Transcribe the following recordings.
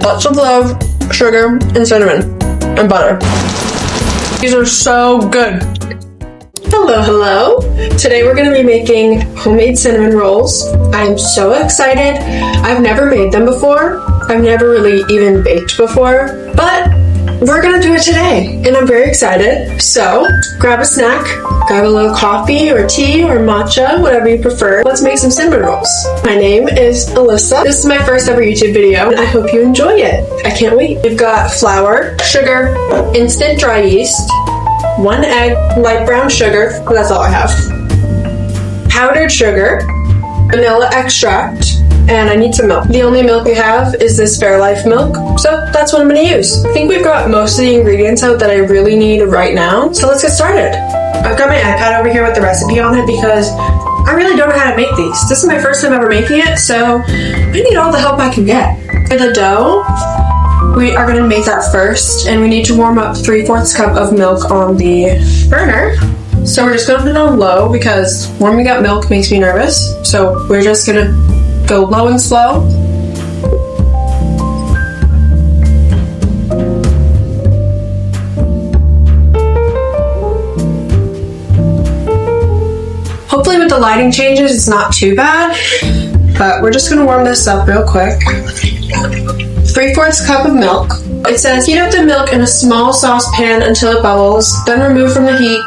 Lots of love, sugar, and cinnamon, and butter. These are so good. Hello, hello. Today we're gonna be making homemade cinnamon rolls. I'm so excited. I've never made them before. I've never really even baked before, but we're gonna do it today, and I'm very excited. So grab a snack, grab a little coffee or tea or matcha, whatever you prefer. Let's make some cinnamon rolls. My name is Alyssa. This is my first ever YouTube video, and I hope you enjoy it. I can't wait. We've got flour, sugar, instant dry yeast, 1 egg, light brown sugar, that's all I have, powdered sugar, vanilla extract, and I need some milk. The only milk we have is this Fairlife milk, so that's what I'm gonna use. I think we've got most of the ingredients out that I really need right now, so let's get started. I've got my iPad over here with the recipe on it because I really don't know how to make these. This is my first time ever making it, so I need all the help I can get. For the dough, we are gonna make that first, and we need to warm up 3/4 cup of milk on the burner. So we're just gonna put it on low because warming up milk makes me nervous. So we're just gonna go low and slow. Hopefully with the lighting changes, it's not too bad, but we're just gonna warm this up real quick. 3/4 cup of milk. It says heat up the milk in a small saucepan until it bubbles, then remove from the heat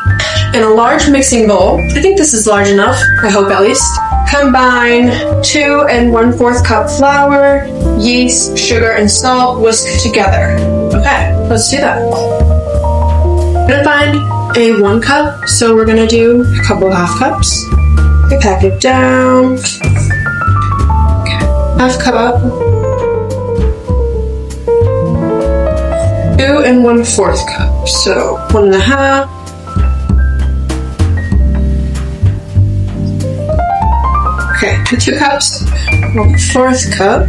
in a large mixing bowl. I think this is large enough, I hope at least. Combine 2 1/4 cup flour, yeast, sugar, and salt, whisk together. Okay, let's do that. I'm gonna find a 1 cup, so we're gonna do a couple of half cups. Okay, pack it down. Half cup. 2 1/4 cup, so 1 1/2. Okay, 2 cups, 1/4 cup.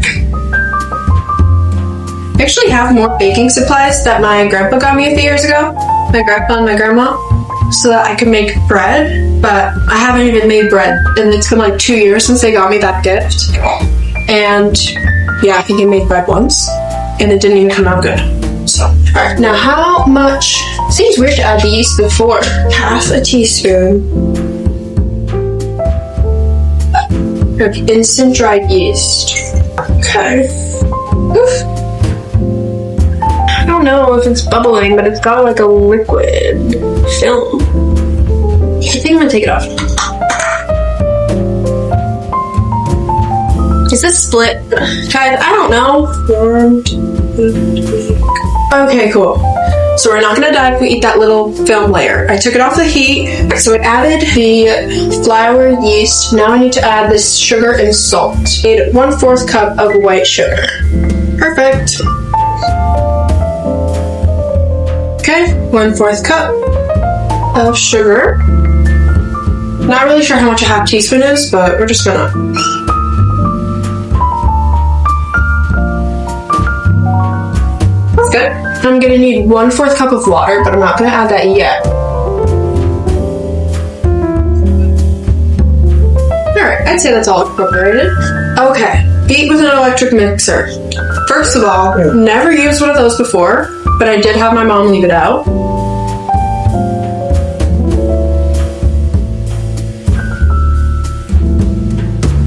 I actually have more baking supplies that my grandpa got me a few years ago. My grandpa and my grandma, so that I could make bread, but I haven't even made bread, and it's been like 2 years since they got me that gift. And yeah, I think I made bread once, and it didn't even come out good. So, alright, now how much? Seems weird to add the yeast before. 1/2 teaspoon of instant dried yeast. Okay. Oof. I don't know if it's bubbling, but it's got like a liquid film. I think I'm gonna take it off. Is this split? Guys, I don't know. Okay, cool. So we're not gonna die if we eat that little film layer. I took it off the heat. So I added the flour, yeast. Now I need to add this sugar and salt. I need 1/4 cup of white sugar. Perfect. Okay, 1/4 cup of sugar. Not really sure how much a half teaspoon is, but we're just gonna. That's good. I'm gonna need 1/4 cup of water, but I'm not gonna add that yet. Alright, I'd say that's all incorporated. Okay, beat with an electric mixer. First of all, never used one of those before, but I did have my mom leave it out.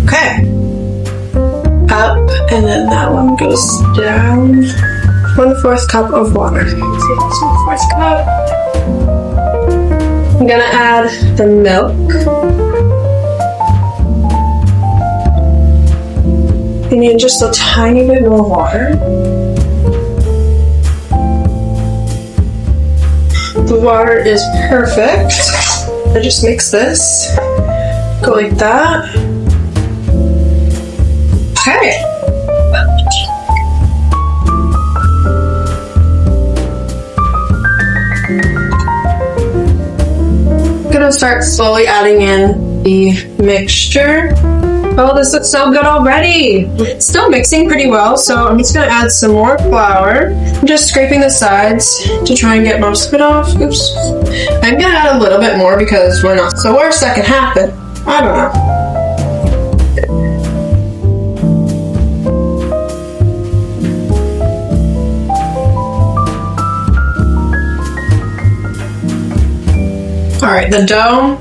Okay. Up, and then that one goes down. 1/4 cup of water. 1/4 cup. I'm gonna add the milk. I need just a tiny bit more water. The water is perfect. I just mix this. Go like that. Okay. I'm gonna start slowly adding in the mixture. Oh, this looks so good already. It's still mixing pretty well, so I'm just gonna add some more flour. I'm just scraping the sides to try and get most of it off. Oops. I'm gonna add a little bit more because why not? So worst that can happen. I don't know. Alright, the dough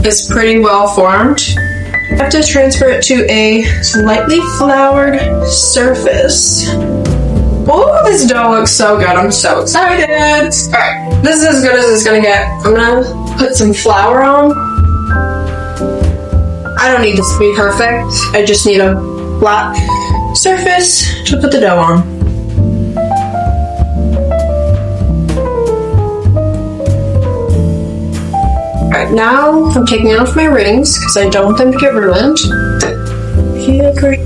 is pretty well formed. I have to transfer it to a slightly floured surface. Oh, this dough looks so good. I'm so excited. Alright, this is as good as it's gonna get. I'm gonna put some flour on. I don't need this to be perfect. I just need a flat surface to put the dough on. Alright, now I'm taking off my rings because I don't want them to get ruined. Yeah, great.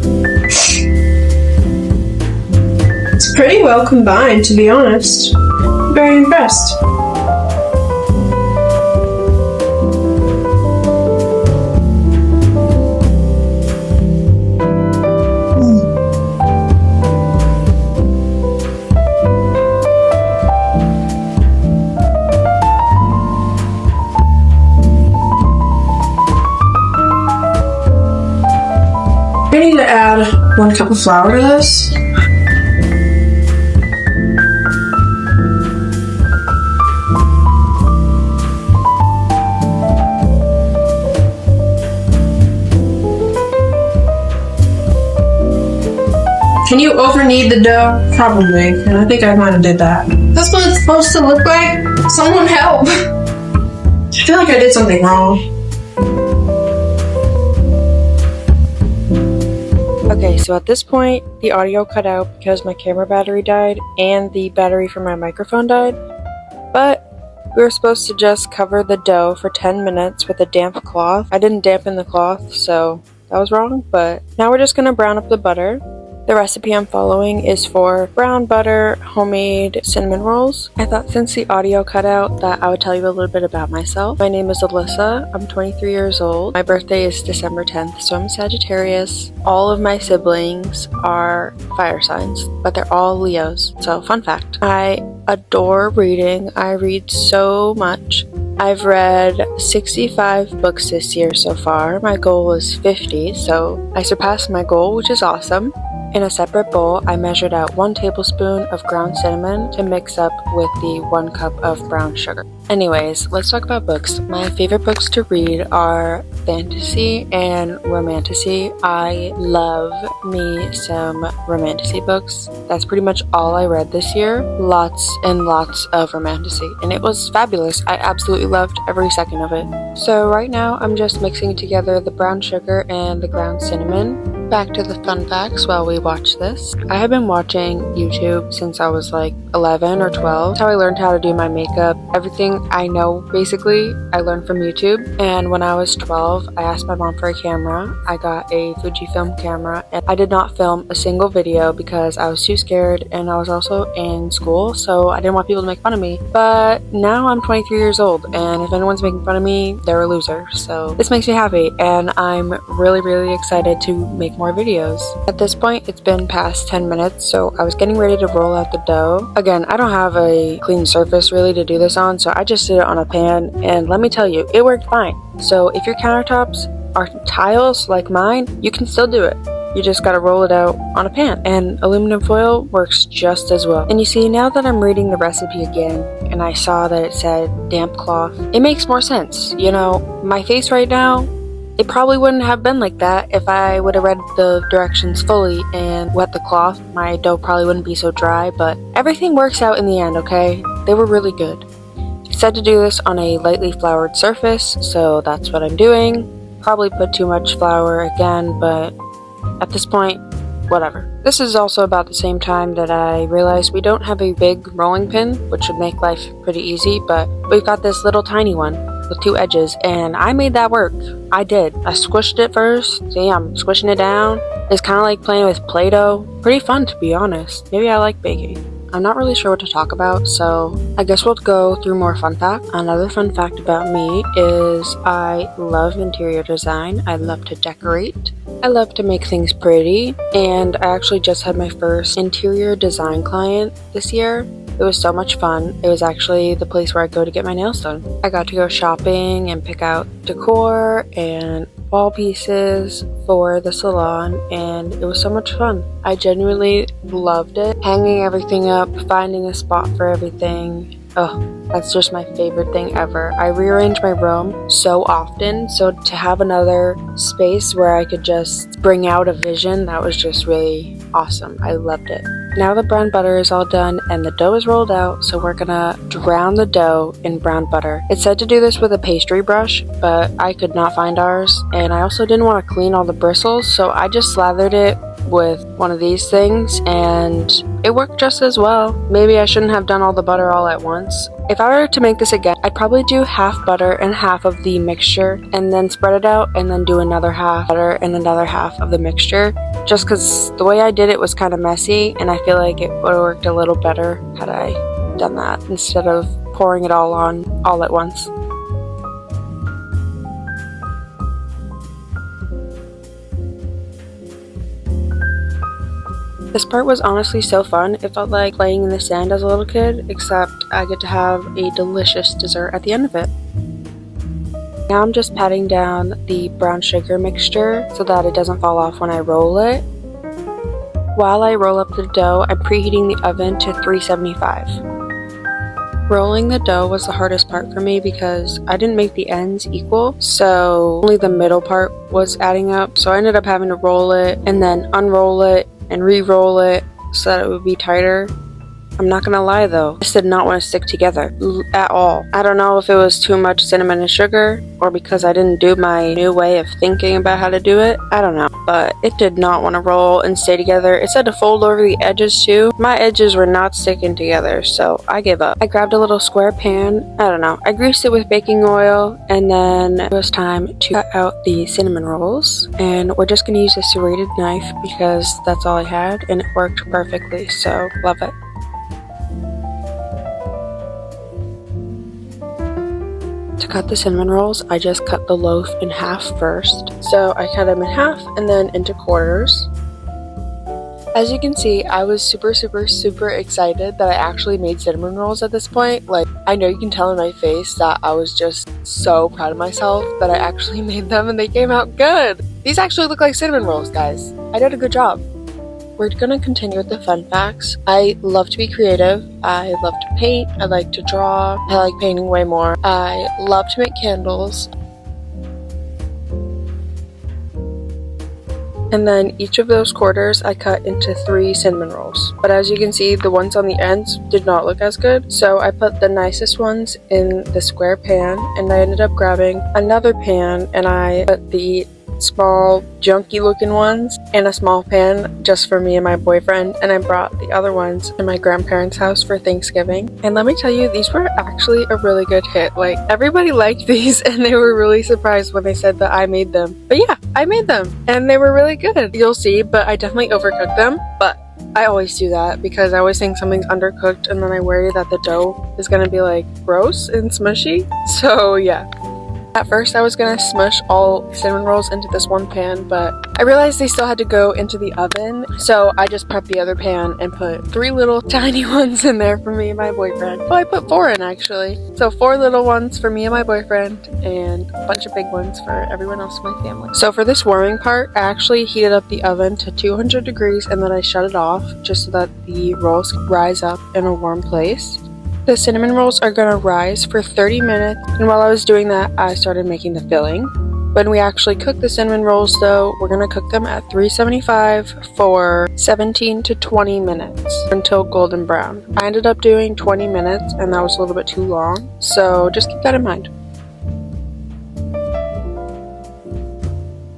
It's pretty well combined, to be honest. I'm very impressed. I need to add 1 cup of flour to this. Can you over knead the dough? Probably, and I think I might have did that. That's what it's supposed to look like? Someone help! I feel like I did something wrong. Okay, so at this point, the audio cut out because my camera battery died and the battery for my microphone died. But we were supposed to just cover the dough for 10 minutes with a damp cloth. I didn't dampen the cloth, so that was wrong, but now we're just gonna brown up the butter. The recipe I'm following is for brown butter homemade cinnamon rolls. I thought since the audio cut out that I would tell you a little bit about myself. My name is Alyssa. I'm 23 years old. My birthday is December 10th, so I'm a Sagittarius. All of my siblings are fire signs, but they're all Leos. So fun fact, I adore reading. I read so much. I've read 65 books this year so far. My goal is 50, so I surpassed my goal, which is awesome. In a separate bowl, I measured out 1 tablespoon of ground cinnamon to mix up with the 1 cup of brown sugar. Anyways, let's talk about books. My favorite books to read are fantasy and romantasy. I love me some romantasy books. That's pretty much all I read this year. Lots and lots of romantasy, and it was fabulous. I absolutely loved every second of it. So right now, I'm just mixing together the brown sugar and the ground cinnamon. Back to the fun facts while we watch this. I have been watching YouTube since I was like 11 or 12. That's how I learned how to do my makeup. Everything I know, basically, I learned from YouTube. And when I was 12, I asked my mom for a camera. I got a Fujifilm camera, and I did not film a single video because I was too scared, and I was also in school, so I didn't want people to make fun of me. But now I'm 23 years old, and if anyone's making fun of me, they're a loser. So this makes me happy, and I'm really, really excited to make more videos. At this point, it's been past 10 minutes, so I was getting ready to roll out the dough. Again, I don't have a clean surface really to do this on, so I just did it on a pan, and let me tell you, it worked fine. So if your countertops are tiles like mine, you can still do it. You just gotta roll it out on a pan, and aluminum foil works just as well. And you see, now that I'm reading the recipe again, and I saw that it said damp cloth, it makes more sense. You know, my face right now, it probably wouldn't have been like that if I would have read the directions fully and wet the cloth. My dough probably wouldn't be so dry, but everything works out in the end, okay? They were really good. It said to do this on a lightly floured surface, so that's what I'm doing. Probably put too much flour again, but at this point, whatever. This is also about the same time that I realized we don't have a big rolling pin, which would make life pretty easy, but we've got this little tiny one with 2 edges, and I made that work. I did. I squished it first. See, I'm squishing it down. It's kind of like playing with Play-Doh. Pretty fun, to be honest. Maybe I like baking. I'm not really sure what to talk about, so I guess we'll go through more fun facts. Another fun fact about me is I love interior design. I love to decorate. I love to make things pretty, and I actually just had my first interior design client this year. It was so much fun. It was actually the place where I go to get my nails done. I got to go shopping and pick out decor and wall pieces for the salon, and it was so much fun. I genuinely loved it. Hanging everything up, finding a spot for everything. oh, that's just my favorite thing ever. I rearrange my room so often, so to have another space where I could just bring out a vision, that was just really awesome. I loved it. Now the brown butter is all done and the dough is rolled out, so we're gonna drown the dough in brown butter. It said to do this with a pastry brush, but I could not find ours, and I also didn't want to clean all the bristles, so I just slathered it with one of these things and it worked just as well. Maybe I shouldn't have done all the butter all at once. If I were to make this again, I'd probably do half butter and half of the mixture and then spread it out and then do another half butter and another half of the mixture, just because the way I did it was kind of messy and I feel like it would have worked a little better had I done that instead of pouring it all on all at once. This part was honestly so fun. It felt like playing in the sand as a little kid, except I get to have a delicious dessert at the end of it. Now I'm just patting down the brown sugar mixture so that it doesn't fall off when I roll it. While I roll up the dough, I'm preheating the oven to 375. Rolling the dough was the hardest part for me because I didn't make the ends equal, so only the middle part was adding up, so I ended up having to roll it and then unroll it and re-roll it so that it would be tighter. I'm not gonna lie though, this did not want to stick together at all. I don't know if it was too much cinnamon and sugar or because I didn't do my new way of thinking about how to do it. I don't know, but it did not want to roll and stay together. It said to fold over the edges too. My edges were not sticking together, so I gave up. I grabbed a little square pan, I don't know, I greased it with baking oil, and then it was time to cut out the cinnamon rolls, and we're just gonna use a serrated knife because that's all I had and it worked perfectly, so love it. To cut the cinnamon rolls, I just cut the loaf in half first. So I cut them in half and then into quarters. As you can see, I was super excited that I actually made cinnamon rolls at this point. Like, I know you can tell in my face that I was just so proud of myself that I actually made them and they came out good. These actually look like cinnamon rolls, guys. I did a good job. We're gonna continue with the fun facts. I love to be creative. I love to paint. I like to draw. I like painting way more. I love to make candles. And then each of those quarters I cut into 3 cinnamon rolls. But as you can see, the ones on the ends did not look as good. So I put the nicest ones in the square pan, and I ended up grabbing another pan and I put the small junky looking ones in a small pan just for me and my boyfriend, and I brought the other ones to my grandparents' house for Thanksgiving. And let me tell you, these were actually a really good hit. Like, everybody liked these and they were really surprised when they said that I made them. But yeah, I made them and they were really good. You'll see, but I definitely overcooked them. But I always do that because I always think something's undercooked and then I worry that the dough is gonna be like gross and smushy. So yeah. At first I was gonna smush all cinnamon rolls into this one pan, but I realized they still had to go into the oven, so I just prepped the other pan and put 3 little tiny ones in there for me and my boyfriend. Well, I put 4 in actually. So 4 little ones for me and my boyfriend, and a bunch of big ones for everyone else in my family. So for this warming part, I actually heated up the oven to 200 degrees and then I shut it off just so that the rolls could rise up in a warm place. The cinnamon rolls are gonna rise for 30 minutes, and while I was doing that, I started making the filling. When we actually cook the cinnamon rolls though, we're gonna cook them at 375 for 17 to 20 minutes until golden brown. I ended up doing 20 minutes and that was a little bit too long, so just keep that in mind.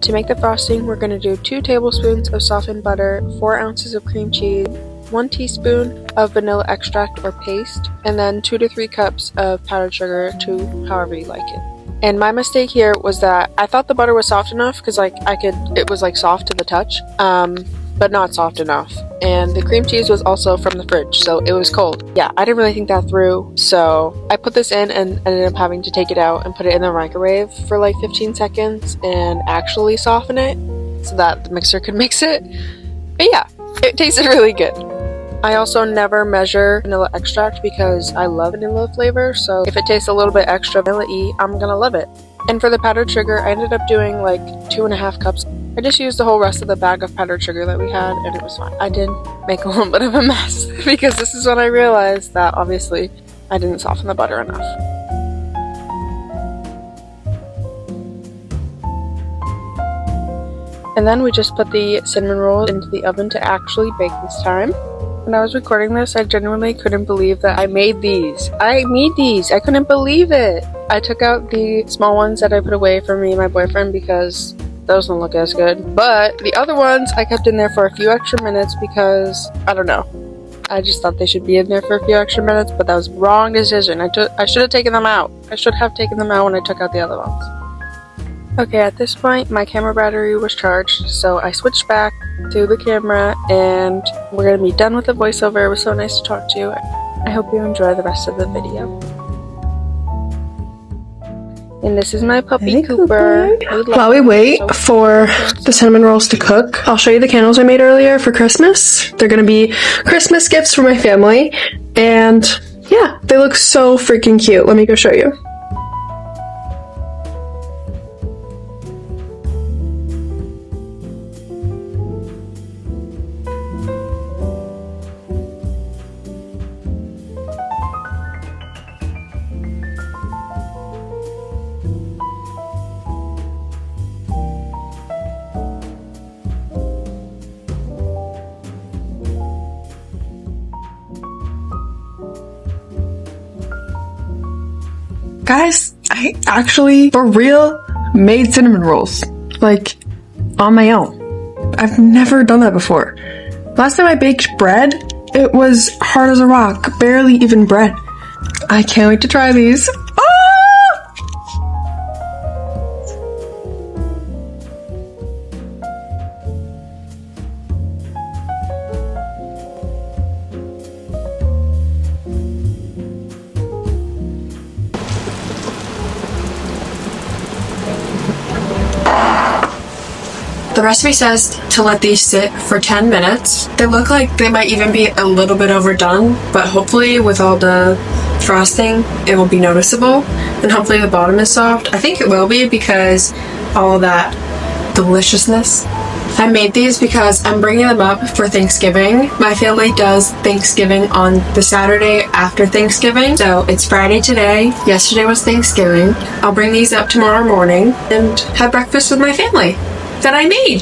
To make the frosting, we're gonna do 2 tablespoons of softened butter, 4 ounces of cream cheese, 1 teaspoon of vanilla extract or paste, and then 2 to 3 cups of powdered sugar to however you like it. And my mistake here was that I thought the butter was soft enough because it was like soft to the touch, but not soft enough. And the cream cheese was also from the fridge, so it was cold. Yeah, I didn't really think that through, so I put this in and ended up having to take it out and put it in the microwave for like 15 seconds and actually soften it so that the mixer could mix it. But yeah, it tasted really good. I also never measure vanilla extract because I love vanilla flavor, so if it tastes a little bit extra vanilla-y, I'm gonna love it. And for the powdered sugar, I ended up doing like 2.5 cups. I just used the whole rest of the bag of powdered sugar that we had and it was fine. I did make a little bit of a mess because this is when I realized that obviously I didn't soften the butter enough. And then we just put the cinnamon rolls into the oven to actually bake this time. When I was recording this, I genuinely couldn't believe that I made these. I couldn't believe it. I took out the small ones that I put away for me and my boyfriend because those don't look as good. But the other ones I kept in there for a few extra minutes because, I don't know. I just thought they should be in there for a few extra minutes, but that was the wrong decision. I should have taken them out. I should have taken them out when I took out the other ones. Okay, at this point, my camera battery was charged, so I switched back to the camera, and we're going to be done with the voiceover. It was so nice to talk to you. I hope you enjoy the rest of the video. And this is my puppy, Cooper. While we wait for the cinnamon rolls to cook, I'll show you the candles I made earlier for Christmas. They're going to be Christmas gifts for my family, and yeah, they look so freaking cute. Let me go show you. Guys, I actually, for real, made cinnamon rolls. Like, on my own. I've never done that before. Last time I baked bread, it was hard as a rock. Barely even bread. I can't wait to try these. The recipe says to let these sit for 10 minutes. They look like they might even be a little bit overdone, but hopefully with all the frosting, it will be noticeable. And hopefully the bottom is soft. I think it will be because all of that deliciousness. I made these because I'm bringing them up for Thanksgiving. My family does Thanksgiving on the Saturday after Thanksgiving. So it's Friday today. Yesterday was Thanksgiving. I'll bring these up tomorrow morning and have breakfast with my family that I made.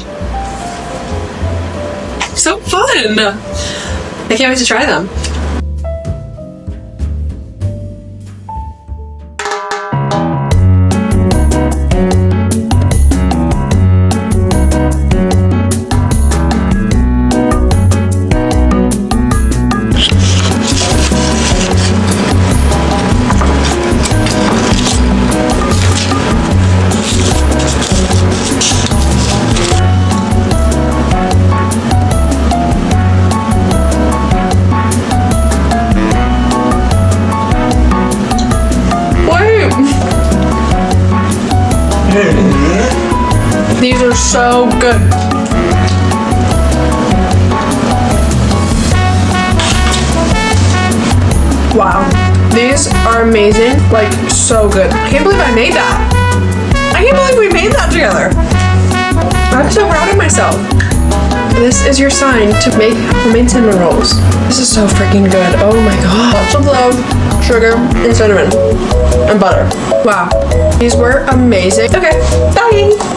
So fun! I can't wait to try them. These are so good. Wow. These are amazing. Like, so good. I can't believe I made that. I can't believe we made that together. I'm so proud of myself. This is your sign to make homemade cinnamon rolls. This is so freaking good. Oh my god. Lots of love, sugar, and cinnamon. And butter. Wow. These were amazing. Okay, bye!